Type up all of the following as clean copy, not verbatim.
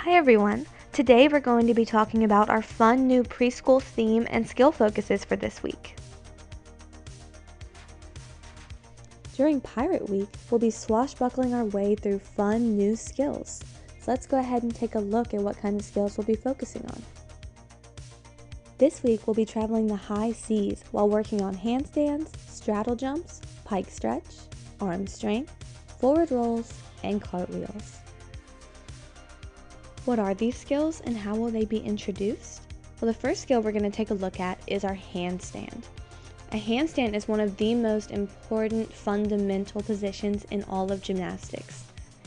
Hi everyone! Today we're going to be talking about our fun new preschool theme and skill focuses for this week. During Pirate Week, we'll be swashbuckling our way through fun new skills. So let's go ahead and take a look at what kind of skills we'll be focusing on. This week we'll be traveling the high seas while working on handstands, straddle jumps, pike stretch, arm strength, forward rolls, and cartwheels. What are these skills and how will they be introduced? Well, the first skill we're going to take a look at is our handstand. A handstand is one of the most important fundamental positions in all of gymnastics.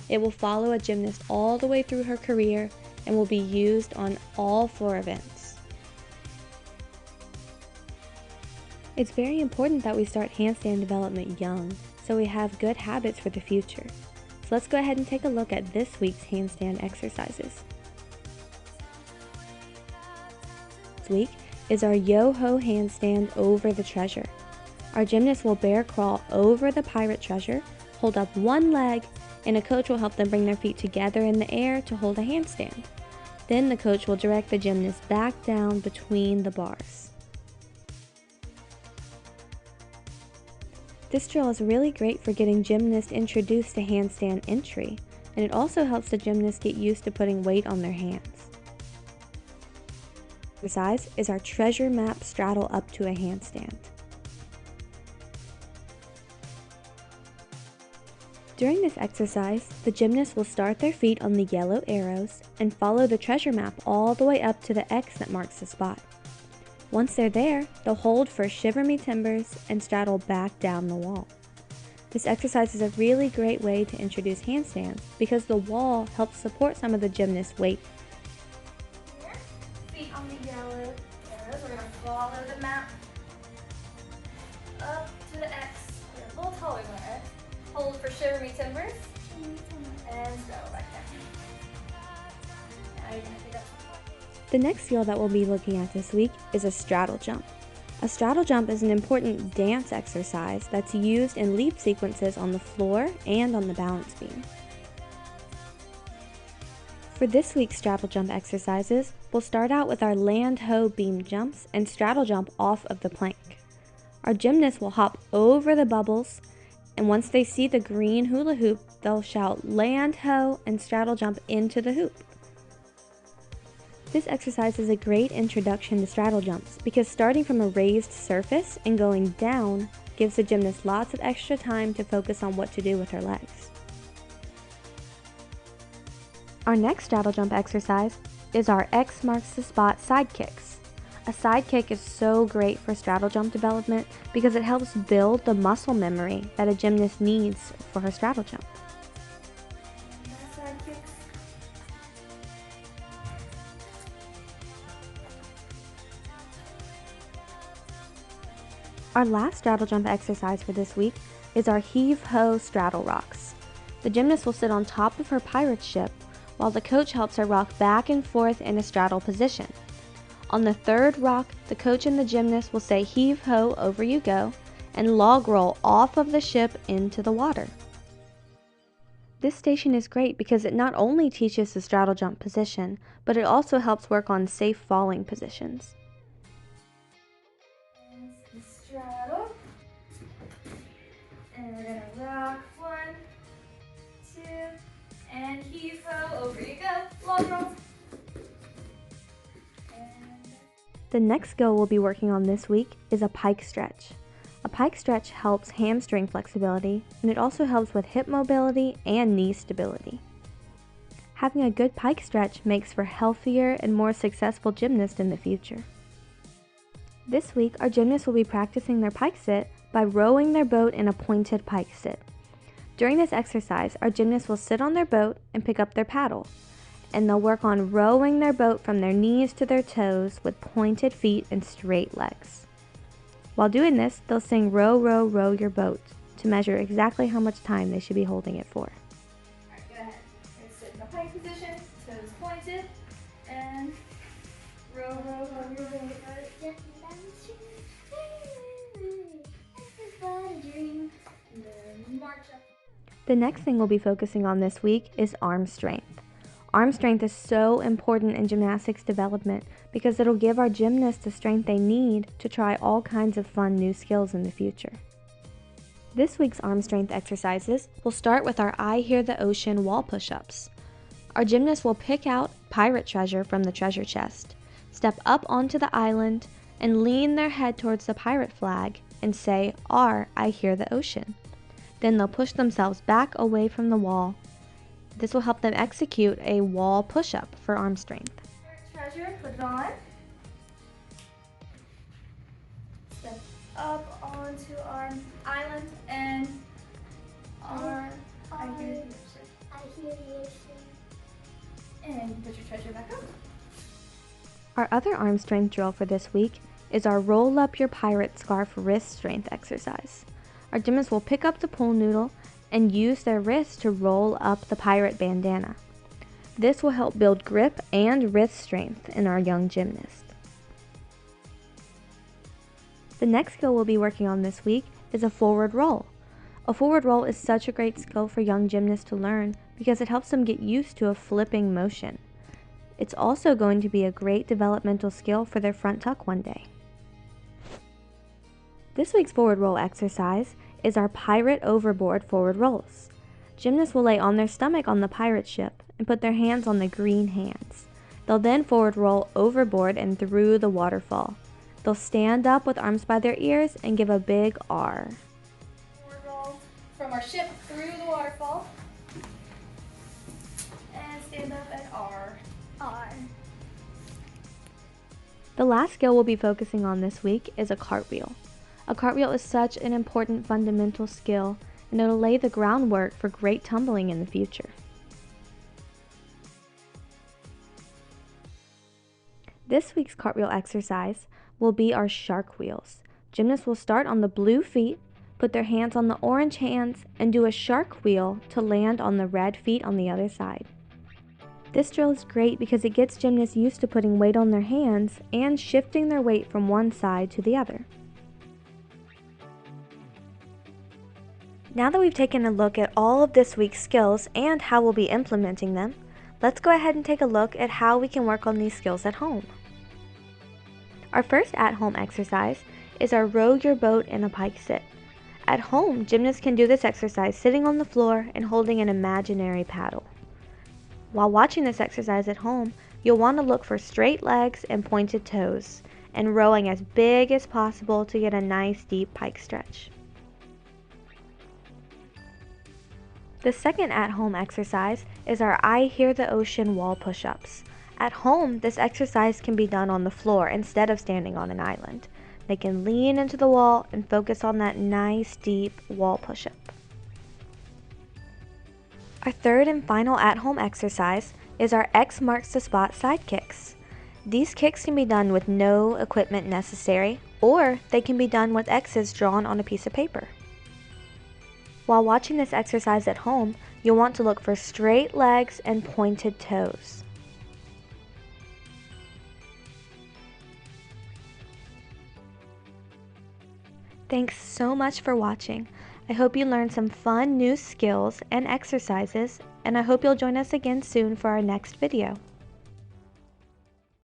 It will follow a gymnast all the way through her career and will be used on all 4 events. It's very important that we start handstand development young so we have good habits for the future. So let's go ahead and take a look at this week's handstand exercises. This week is our yo-ho handstand over the treasure. Our gymnast will bear crawl over the pirate treasure, hold up one leg, and a coach will help them bring their feet together in the air to hold a handstand. Then the coach will direct the gymnast back down between the bars. This drill is really great for getting gymnasts introduced to handstand entry, and it also helps the gymnasts get used to putting weight on their hands. Exercise is our treasure map straddle up to a handstand. During this exercise, the gymnasts will start their feet on the yellow arrows and follow the treasure map all the way up to the X that marks the spot. Once they're there, they'll hold for Shiver Me Timbers and straddle back down the wall. This exercise is a really great way to introduce handstands because the wall helps support some of the gymnast's weight. Here, feet on the yellow arrows. We're going to follow the map up to the X. We're a little taller than the X. Hold for Shiver Me Timbers and straddle back down. Now you're going to pick up. The next skill that we'll be looking at this week is a straddle jump. A straddle jump is an important dance exercise that's used in leap sequences on the floor and on the balance beam. For this week's straddle jump exercises, we'll start out with our land ho beam jumps and straddle jump off of the plank. Our gymnasts will hop over the bubbles, and once they see the green hula hoop, they'll shout land ho and straddle jump into the hoop. This exercise is a great introduction to straddle jumps because starting from a raised surface and going down gives the gymnast lots of extra time to focus on what to do with her legs. Our next straddle jump exercise is our X marks the spot side kicks. A side kick is so great for straddle jump development because it helps build the muscle memory that a gymnast needs for her straddle jump. Side kicks. Our last straddle jump exercise for this week is our heave-ho straddle rocks. The gymnast will sit on top of her pirate ship while the coach helps her rock back and forth in a straddle position. On the third rock, the coach and the gymnast will say heave-ho, over you go, and log roll off of the ship into the water. This station is great because it not only teaches the straddle jump position, but it also helps work on safe falling positions. Straddle. And we're going to rock 1, 2, and heave ho. Over you go. Log roll. The next skill we'll be working on this week is a pike stretch. A pike stretch helps hamstring flexibility, and it also helps with hip mobility and knee stability. Having a good pike stretch makes for healthier and more successful gymnasts in the future. This week, our gymnasts will be practicing their pike sit by rowing their boat in a pointed pike sit. During this exercise, our gymnasts will sit on their boat and pick up their paddle, and they'll work on rowing their boat from their knees to their toes with pointed feet and straight legs. While doing this, they'll sing row, row, row your boat to measure exactly how much time they should be holding it for. Alright, go ahead. We're going to sit in the pike position, toes pointed, and row, row, row your boat. The next thing we'll be focusing on this week is arm strength. Arm strength is so important in gymnastics development because it'll give our gymnasts the strength they need to try all kinds of fun new skills in the future. This week's arm strength exercises will start with our I Hear the Ocean wall push-ups. Our gymnasts will pick out pirate treasure from the treasure chest, step up onto the island, and lean their head towards the pirate flag and say, "R, I hear the ocean." Then they'll push themselves back away from the wall. This will help them execute a wall push-up for arm strength. Treasure, put it on. Step up onto our island and I hear the ocean. I hear the ocean. And put your treasure back up. Our other arm strength drill for this week is our roll up your pirate scarf wrist strength exercise. Our gymnasts will pick up the pool noodle and use their wrists to roll up the pirate bandana. This will help build grip and wrist strength in our young gymnast. The next skill we'll be working on this week is a forward roll. A forward roll is such a great skill for young gymnasts to learn because it helps them get used to a flipping motion. It's also going to be a great developmental skill for their front tuck one day. This week's forward roll exercise is our pirate overboard forward rolls. Gymnasts will lay on their stomach on the pirate ship and put their hands on the green hands. They'll then forward roll overboard and through the waterfall. They'll stand up with arms by their ears and give a big R. Forward roll from our ship through the waterfall. And stand up at R. R. The last skill we'll be focusing on this week is a cartwheel. A cartwheel is such an important fundamental skill, and it'll lay the groundwork for great tumbling in the future. This week's cartwheel exercise will be our shark wheels. Gymnasts will start on the blue feet, put their hands on the orange hands, and do a shark wheel to land on the red feet on the other side. This drill is great because it gets gymnasts used to putting weight on their hands and shifting their weight from one side to the other. Now that we've taken a look at all of this week's skills and how we'll be implementing them, let's go ahead and take a look at how we can work on these skills at home. Our first at-home exercise is our row your boat in a pike sit. At home, gymnasts can do this exercise sitting on the floor and holding an imaginary paddle. While watching this exercise at home, you'll want to look for straight legs and pointed toes, and rowing as big as possible to get a nice deep pike stretch. The second at-home exercise is our I Hear the Ocean wall push-ups. At home, this exercise can be done on the floor instead of standing on an island. They can lean into the wall and focus on that nice deep wall push-up. Our third and final at-home exercise is our X marks the spot side kicks. These kicks can be done with no equipment necessary, or they can be done with X's drawn on a piece of paper. While watching this exercise at home, you'll want to look for straight legs and pointed toes. Thanks so much for watching. I hope you learned some fun new skills and exercises, and I hope you'll join us again soon for our next video.